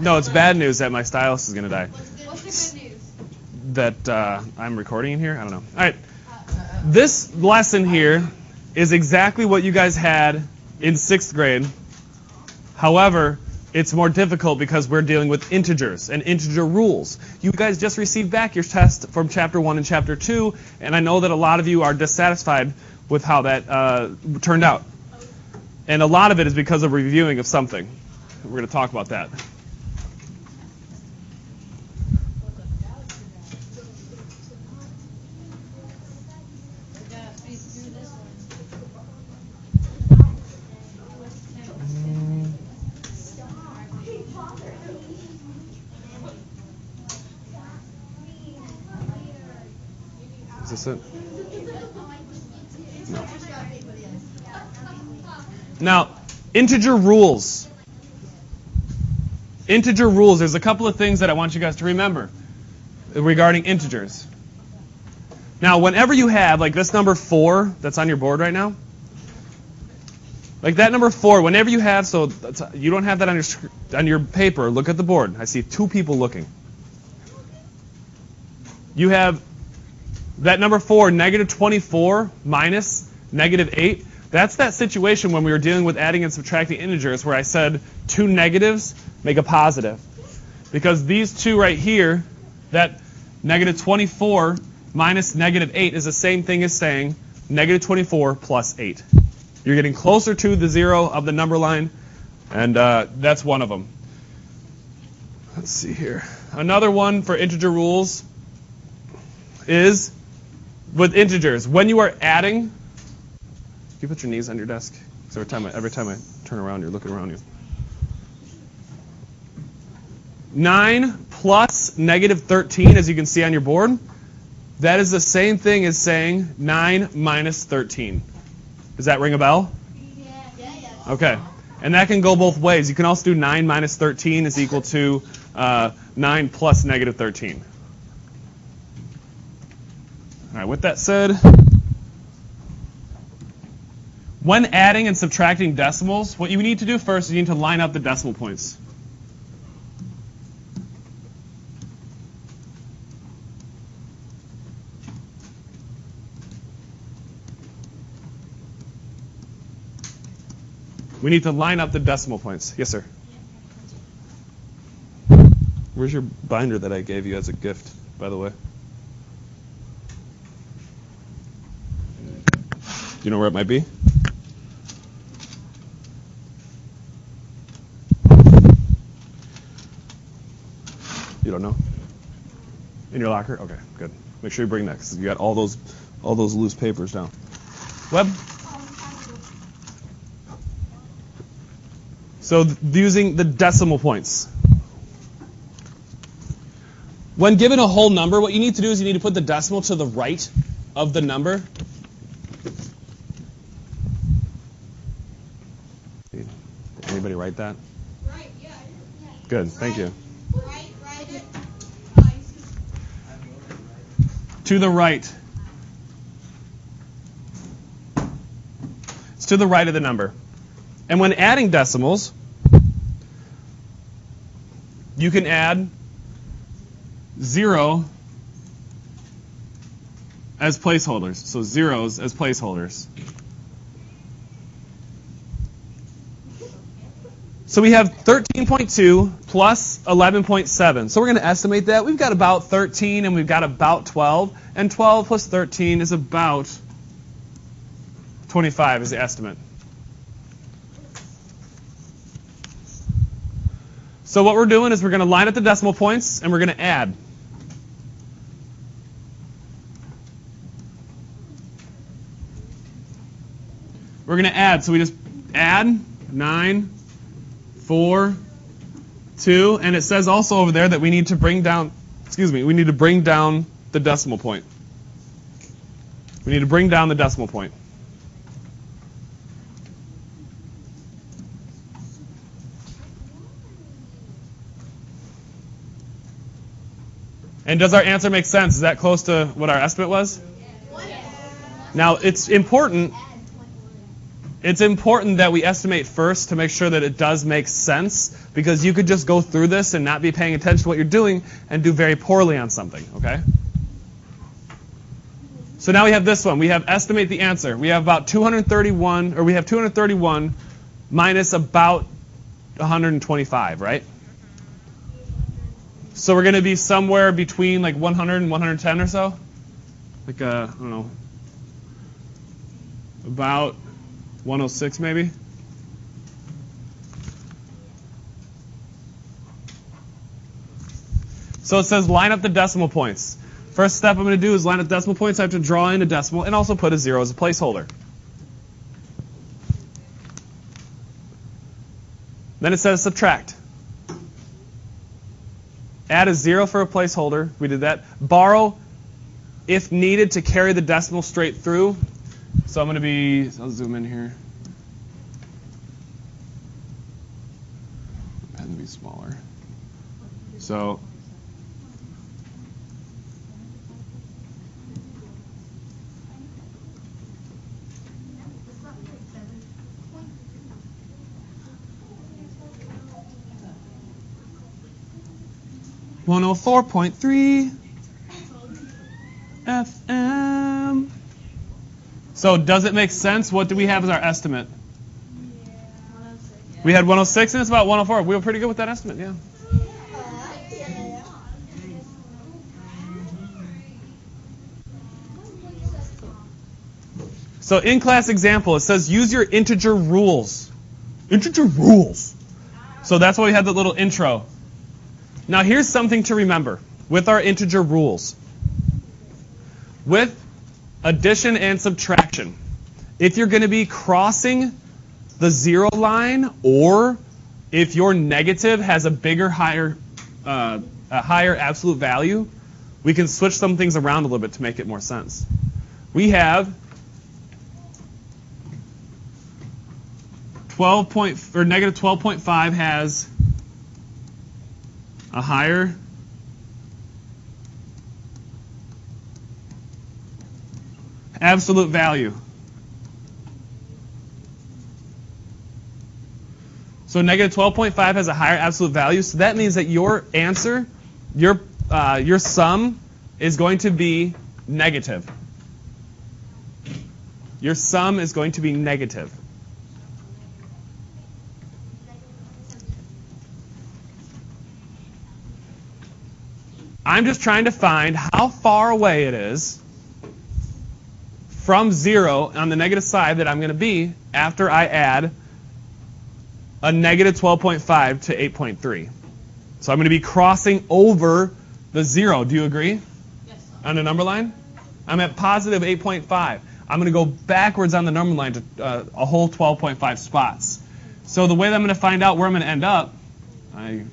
No, it's bad news that my stylus is going to die. What's the good news? That I'm recording in here? I don't know. All right. This lesson here is exactly what you guys had in 6th grade. However, it's more difficult because we're dealing with integers and integer rules. You guys just received back your test from Chapter 1 and Chapter 2, and I know that a lot of you are dissatisfied with how that turned out. And a lot of it is because of reviewing of something. We're going to talk about that. Is this it? No. Now, integer rules. Integer rules. There's a couple of things that I want you guys to remember regarding integers. Now, whenever you have, like this number 4 that's on your board right now, like that number 4, whenever you have, so you don't have that on your paper, look at the board. I see 2 people looking. You have that number 4, negative 24 minus negative 8. That's that situation when we were dealing with adding and subtracting integers where I said 2 negatives make a positive. Because these 2 right here, that negative 24 minus negative 8 is the same thing as saying negative 24 plus 8. You're getting closer to the 0 of the number line, and that's one of them. Let's see here. Another one for integer rules is with integers. When you are adding, you put your knees on your desk? So every time I turn around, you're looking around you. 9 plus negative 13, as you can see on your board, that is the same thing as saying 9 minus 13. Does that ring a bell? Yeah. Okay. And that can go both ways. You can also do 9 minus 13 is equal to 9 plus negative 13. All right, with that said, when adding and subtracting decimals, what you need to do first is you need to line up the decimal points. We need to line up the decimal points. Yes, sir? Where's your binder that I gave you as a gift, by the way? Do you know where it might be? You don't know? In your locker? Okay, good. Make sure you bring that because you got all those loose papers down. Webb? So using the decimal points. When given a whole number, what you need to do is you need to put the decimal to the right of the number. Did anybody write that? Right, yeah. Good, thank you. Right it. To the right. It's to the right of the number. And when adding decimals, you can add 0 as placeholders. So zeros as placeholders. So we have 13.2 plus 11.7. So we're going to estimate that. We've got about 13 and we've got about 12. And 12 plus 13 is about 25 is the estimate. So what we're doing is we're going to line up the decimal points and we're going to add. We're going to add. So we just add 9, 4, 2, and it says also over there that we need to bring down, we need to bring down the decimal point. We need to bring down the decimal point. And does our answer make sense? Is that close to what our estimate was? Now, it's important It's important that we estimate first to make sure that it does make sense, because you could just go through this and not be paying attention to what you're doing and do very poorly on something, okay? So now we have this one. We have estimate the answer. We have about 231, or we have 231 minus about 125, right? So we're going to be somewhere between like 100 and 110 or so. Like, I don't know, about 106 maybe. So it says line up the decimal points. First step I'm going to do is line up decimal points. I have to draw in a decimal and also put a 0 as a placeholder. Then it says subtract. Add a 0 for a placeholder. We did that. Borrow if needed to carry the decimal straight through. So I'm going to be, I'll zoom in here. Pen to be smaller. So .104.3 FM. So does it make sense? What do we have as our estimate? We had 106 and it's about 104. We were pretty good with that estimate, yeah. So in class example, it says use your integer rules. Integer rules. So that's why we had the little intro. Now here's something to remember with our integer rules. With addition and subtraction, if you're going to be crossing the 0 line, or if your negative has a bigger, higher absolute value, we can switch some things around a little bit to make it more sense. We have negative 12.5 has a higher absolute value. So negative 12.5 has a higher absolute value. So that means that your answer, your sum, is going to be negative. Your sum is going to be negative. I'm just trying to find how far away it is from 0 on the negative side that I'm going to be after I add a negative 12.5 to 8.3. So I'm going to be crossing over the 0. Do you agree? Yes. On the number line? I'm at positive 8.5. I'm going to go backwards on the number line to a whole 12.5 spots. So the way that I'm going to find out where I'm going to end up, I'm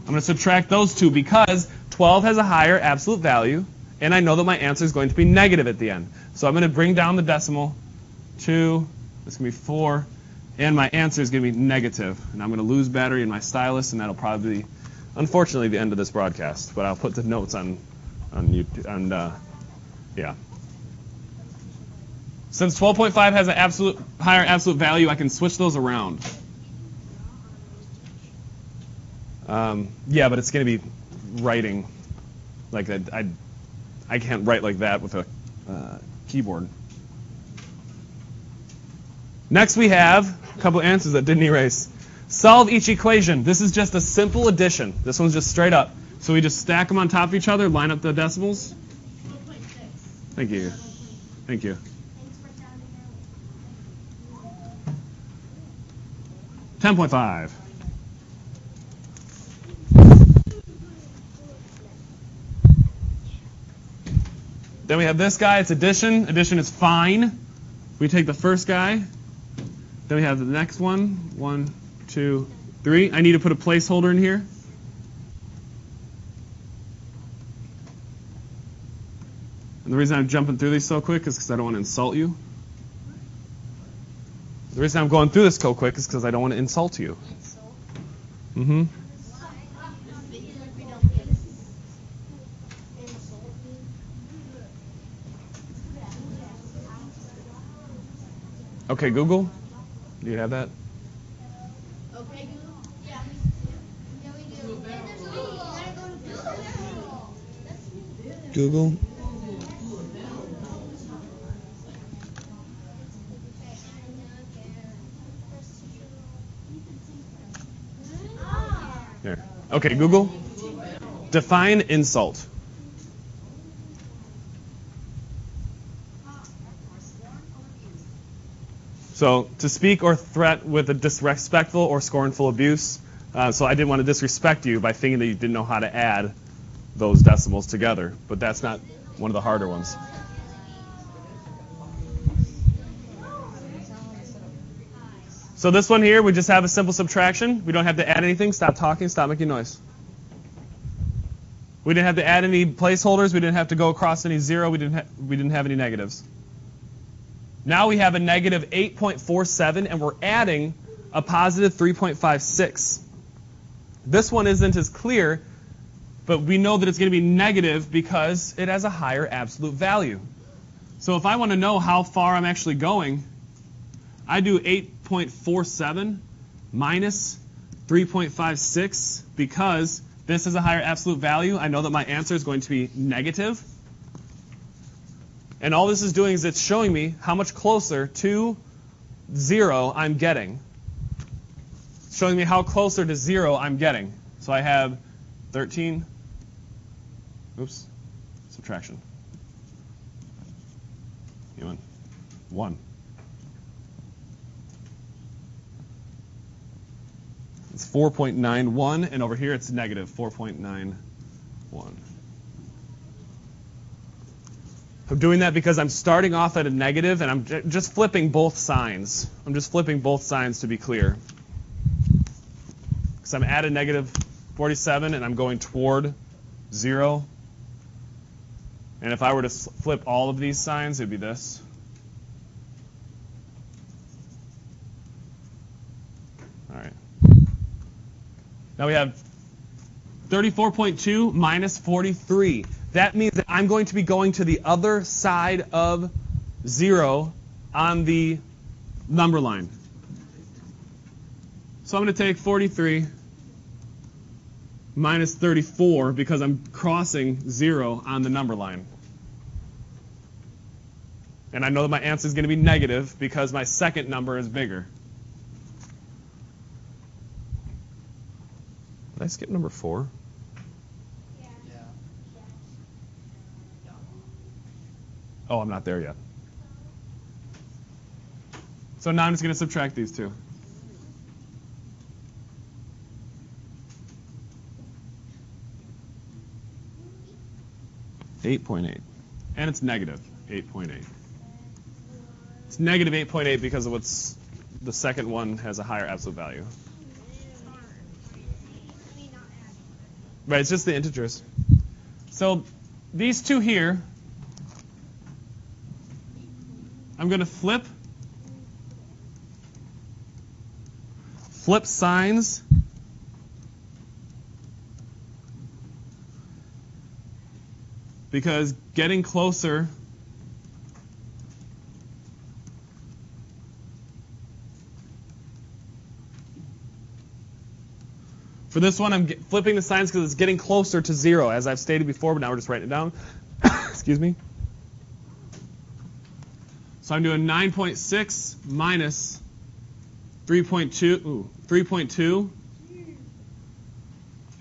going to subtract those two because 12 has a higher absolute value, and I know that my answer is going to be negative at the end. So I'm going to bring down the decimal. 2, this is going to be 4, and my answer is going to be negative. And I'm going to lose battery in my stylus, and that'll probably be, unfortunately, the end of this broadcast. But I'll put the notes on YouTube. And yeah. Since 12.5 has an higher absolute value, I can switch those around. Yeah, but it's going to be writing like that. I can't write like that with a keyboard. Next we have a couple answers that didn't erase. Solve each equation. This is just a simple addition. This one's just straight up. So we just stack them on top of each other, line up the decimals. Thank you. Thank you. 10.5. Then we have this guy. It's addition. Addition is fine. We take the first guy. Then we have the next one. 1, 2, 3. I need to put a placeholder in here. And the reason I'm jumping through these so quick is because I don't want to insult you. The reason I'm going through this so quick is because I don't want to insult you. Mm-hmm. Okay, Google, do you have that? Okay, Google. Yeah. Yeah, we do. Google. There. Okay, Google. Define insult. So, to speak or threat with a disrespectful or scornful abuse. So I didn't want to disrespect you by thinking that you didn't know how to add those decimals together. But that's not one of the harder ones. So this one here, we just have a simple subtraction. We don't have to add anything. Stop talking. Stop making noise. We didn't have to add any placeholders. We didn't have to go across any zero. We didn't have any negatives. Now we have a negative 8.47, and we're adding a positive 3.56. This one isn't as clear, but we know that it's going to be negative because it has a higher absolute value. So if I want to know how far I'm actually going, I do 8.47 minus 3.56 because this is a higher absolute value. I know that my answer is going to be negative. And all this is doing is it's showing me how much closer to 0 I'm getting. It's showing me how closer to 0 I'm getting. So I have 13. Oops. Subtraction. 1. It's 4.91, and over here it's negative 4.91. I'm doing that because I'm starting off at a negative, and I'm just flipping both signs. I'm just flipping both signs to be clear. Because I'm at a negative 47, and I'm going toward 0. And if I were to flip all of these signs, it would be this. All right. Now we have 34.2 minus 43. That means that I'm going to be going to the other side of 0 on the number line. So I'm going to take 43 minus 34 because I'm crossing 0 on the number line. And I know that my answer is going to be negative because my second number is bigger. Did I skip number 4? Oh, I'm not there yet. So now I'm just going to subtract these two. $8.8. And it's negative 8.8. It's negative 8.8 because of what's the second one has a higher absolute value. Right, it's just the integers. So these two here, I'm going to flip signs. Because getting closer for this one, I'm flipping the signs because it's getting closer to 0, as I've stated before, but now we're just writing it down. Excuse me. So I'm doing 9.6 minus 3.2.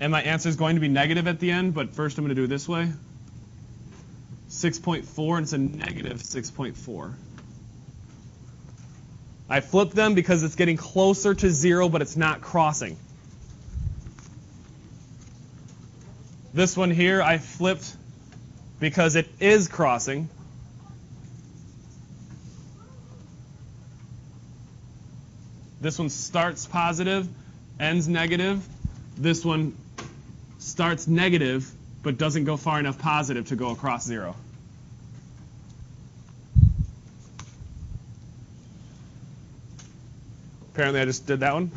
And my answer is going to be negative at the end, but first I'm going to do it this way. 6.4, and it's a negative 6.4. I flipped them because it's getting closer to 0, but it's not crossing. This one here I flipped because it is crossing. This one starts positive, ends negative. This one starts negative, but doesn't go far enough positive to go across 0. Apparently I just did that one.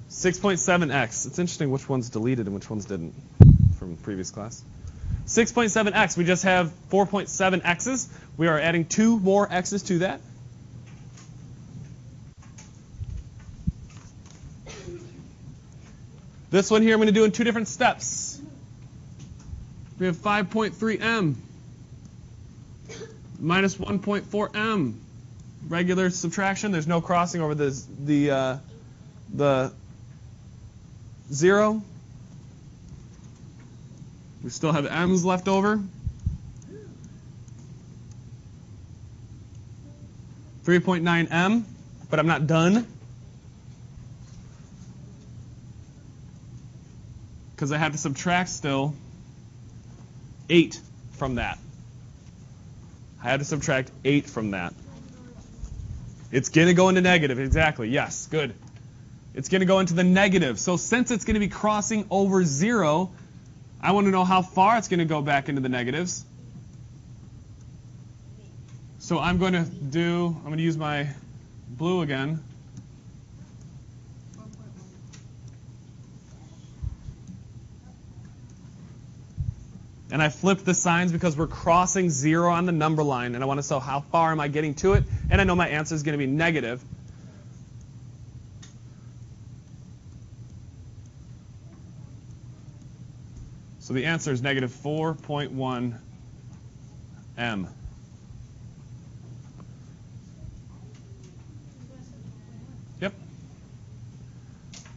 6.7x. It's interesting which ones deleted and which ones didn't from previous class. 6.7x, we just have 4.7x's. We are adding 2 more x's to that. This one here I'm going to do in 2 different steps. We have 5.3m minus 1.4m. Regular subtraction. There's no crossing over the 0. We still have m's left over. 3.9m, but I'm not done, because I have to subtract still 8 from that. I had to subtract 8 from that. It's going to go into negative, exactly. Yes, good. It's going to go into the negative. So since it's going to be crossing over 0, I want to know how far it's going to go back into the negatives. So I'm going to use my blue again. And I flipped the signs because we're crossing 0 on the number line, and I want to know how far am I getting to it, and I know my answer is going to be negative. So the answer is negative 4.1 m. Yep.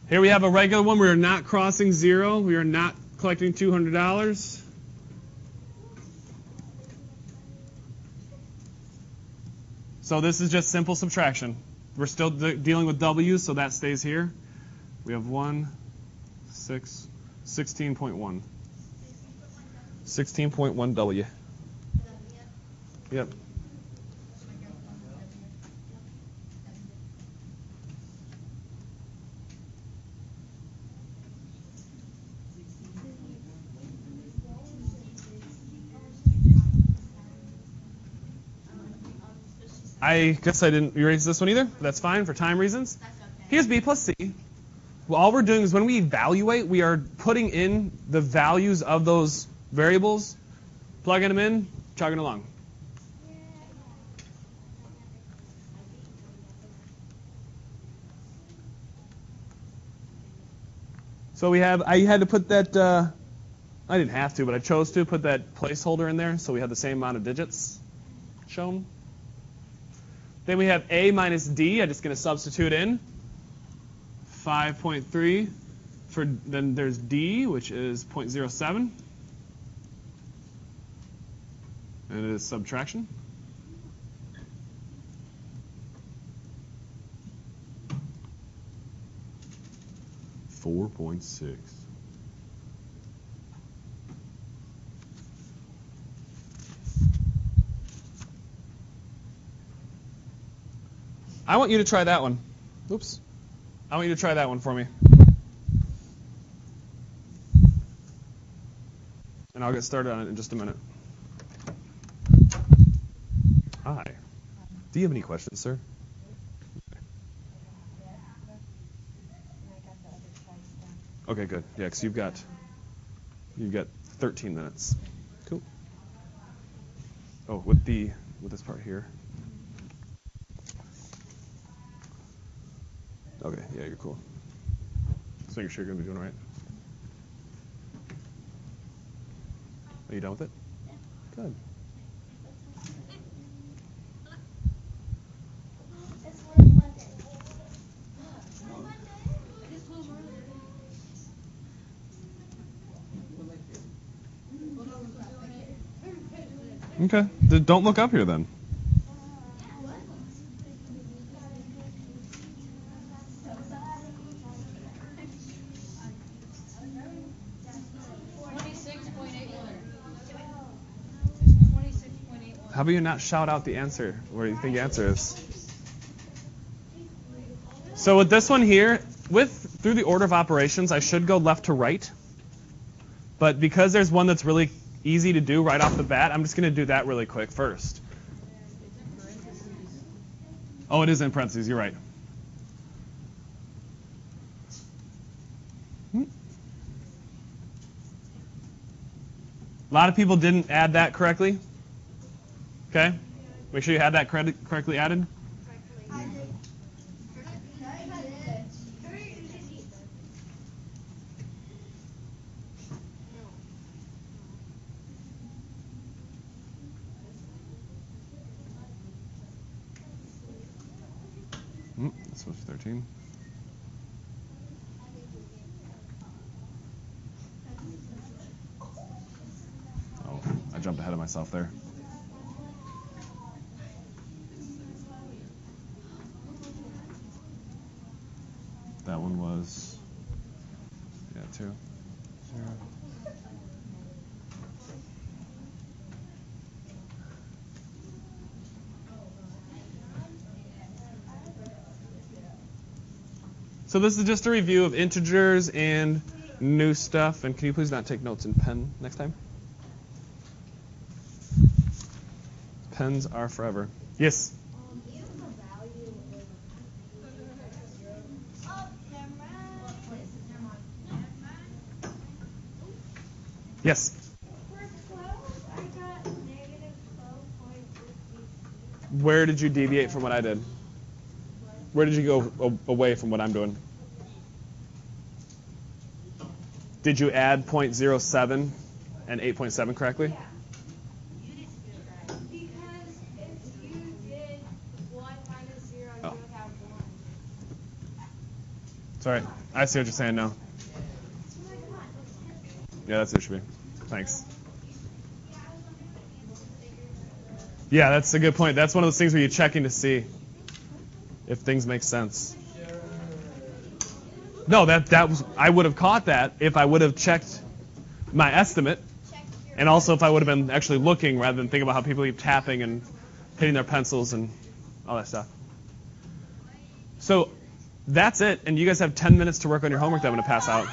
Here we have a regular one. We are not crossing 0. We are not collecting $200. So this is just simple subtraction. We're still dealing with W's, so that stays here. We have 16.1. 16.1 W. Yep. I guess I didn't erase this one either. That's fine for time reasons. Here's B plus C. Well, all we're doing is when we evaluate, we are putting in the values of those variables, plugging them in, chugging along. So I had to put that, I didn't have to, but I chose to put that placeholder in there so we have the same amount of digits shown. Then we have A minus D. I'm just going to substitute in 5.3. Then there's D, which is 0.07. And it is subtraction. $4.6. I want you to try that one. Oops. I want you to try that one for me. And I'll get started on it in just a minute. Hi. Do you have any questions, sir? Okay, good. Yeah, because you've got 13 minutes. Cool. Oh, with this part here. Okay, yeah, you're cool. Just making sure you're going to be doing all right. Are you done with it? Good. Okay. Don't look up here then. How about you not shout out the answer where you think the answer is? So with this one here, through the order of operations, I should go left to right. But because there's one that's really easy to do right off the bat, I'm just going to do that really quick first. Oh, it is in parentheses. You're right. A lot of people didn't add that correctly. Okay? Make sure you had that correctly added. This was 13. Oh, I jumped ahead of myself there. That one was, 2, 0. So this is just a review of integers and new stuff. And can you please not take notes in pen next time? Pens are forever. Yes? Yes? Where did you deviate from what I did? Where did you go away from what I'm doing? Did you add 0.07 and 8.7 correctly? Yeah. You didn't do it right. Because if you did 1 minus 0, you would have 1. Sorry, I see what you're saying now. Yeah, that's what it should be. Thanks. Yeah, that's a good point. That's one of those things where you're checking to see if things make sense. No, that was, I would have caught that if I would have checked my estimate, and also if I would have been actually looking rather than thinking about how people keep tapping and hitting their pencils and all that stuff. So that's it, and you guys have 10 minutes to work on your homework that I'm going to pass out.